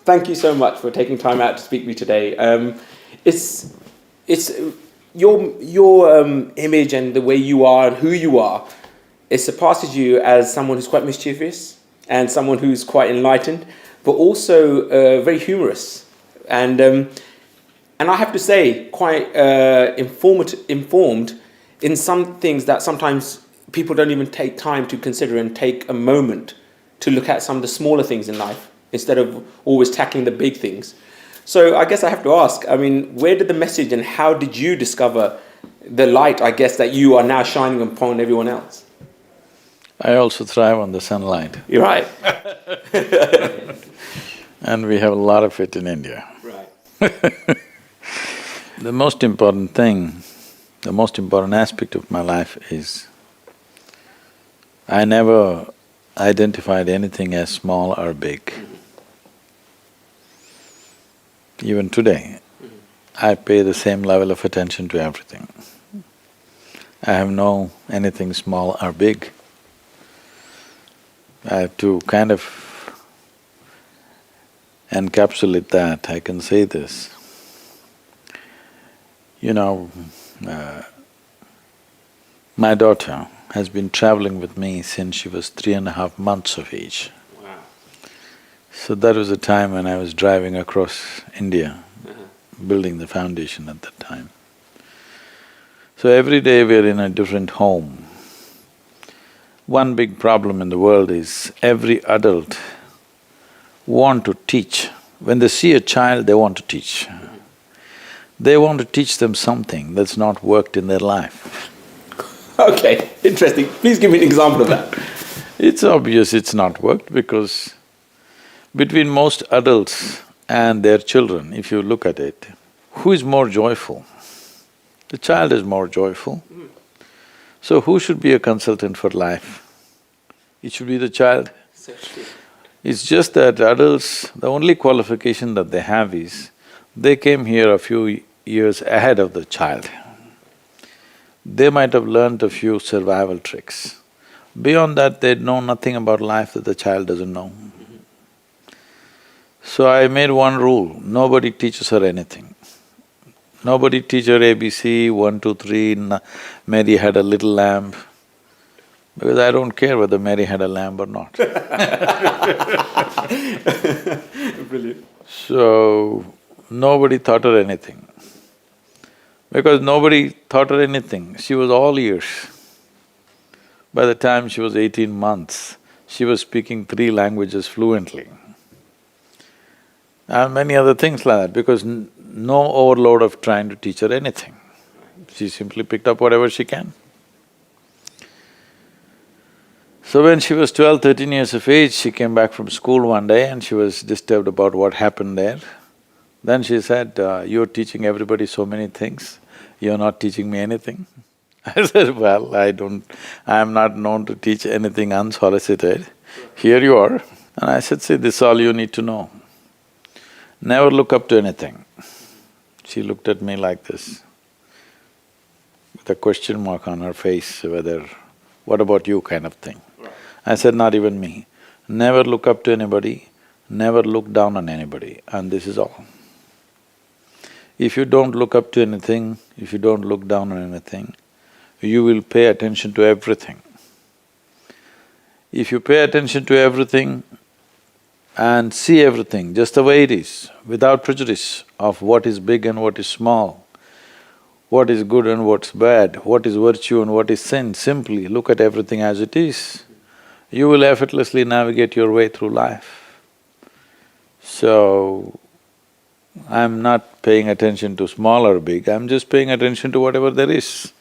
Thank you so much for taking time out to speak to me today. It's it's your image and the way you are and who you are. It surpasses you as someone who's quite mischievous and someone who's quite enlightened, but also very humorous and I have to say quite informed in some things that sometimes people don't even take time to consider and take a moment to look at some of the smaller things in life instead of always tackling the big things. So I guess I have to ask, I mean, where did the message and how did you discover the light, I guess, that you are now shining upon everyone else? I also thrive on the sunlight. You're right. And we have a lot of it in India. Right. The most important thing, the most important aspect of my life is I never identified anything as small or big. Even today, I pay the same level of attention to everything. I have no anything small or big. I have to kind of encapsulate that. I can say this. You know, my daughter has been traveling with me since she was 3.5 months of age. Wow. So that was a time when I was driving across India, building the foundation at that time. So every day we're in a different home. One big problem in the world is every adult want to teach. When they see a child, they want to teach. They want to teach them something that's not worked in their life. Okay, interesting. Please give me an example of that. It's obvious it's not worked because between most adults and their children, if you look at it, who is more joyful? The child is more joyful. So who should be a consultant for life? It should be the child. So true. It's just that adults, the only qualification that they have is, they came here a few years ahead of the child. They might have learnt a few survival tricks. Beyond that, they know nothing about life that the child doesn't know. So I made one rule, nobody teaches her anything. Nobody teach her ABC, 1, 2, 3, Mary had a little lamb, because I don't care whether Mary had a lamb or not. Brilliant. So, nobody taught her anything. Because nobody taught her anything, she was all ears. By the time she was 18 months, she was speaking 3 languages fluently. And many other things like that, because no overload of trying to teach her anything. She simply picked up whatever she can. So when she was 12, 13 years of age, she came back from school one day and she was disturbed about what happened there. Then she said, you're teaching everybody so many things, you're not teaching me anything. I said, well, I'm not known to teach anything unsolicited. Here you are. And I said, see, this is all you need to know. Never look up to anything. She looked at me like this, with a question mark on her face, whether, what about you kind of thing. I said, not even me. Never look up to anybody, never look down on anybody, and this is all. If you don't look up to anything, if you don't look down on anything, you will pay attention to everything. If you pay attention to everything and see everything just the way it is, without prejudice of what is big and what is small, what is good and what's bad, what is virtue and what is sin, simply look at everything as it is, you will effortlessly navigate your way through life. So, I'm not paying attention to small or big, I'm just paying attention to whatever there is.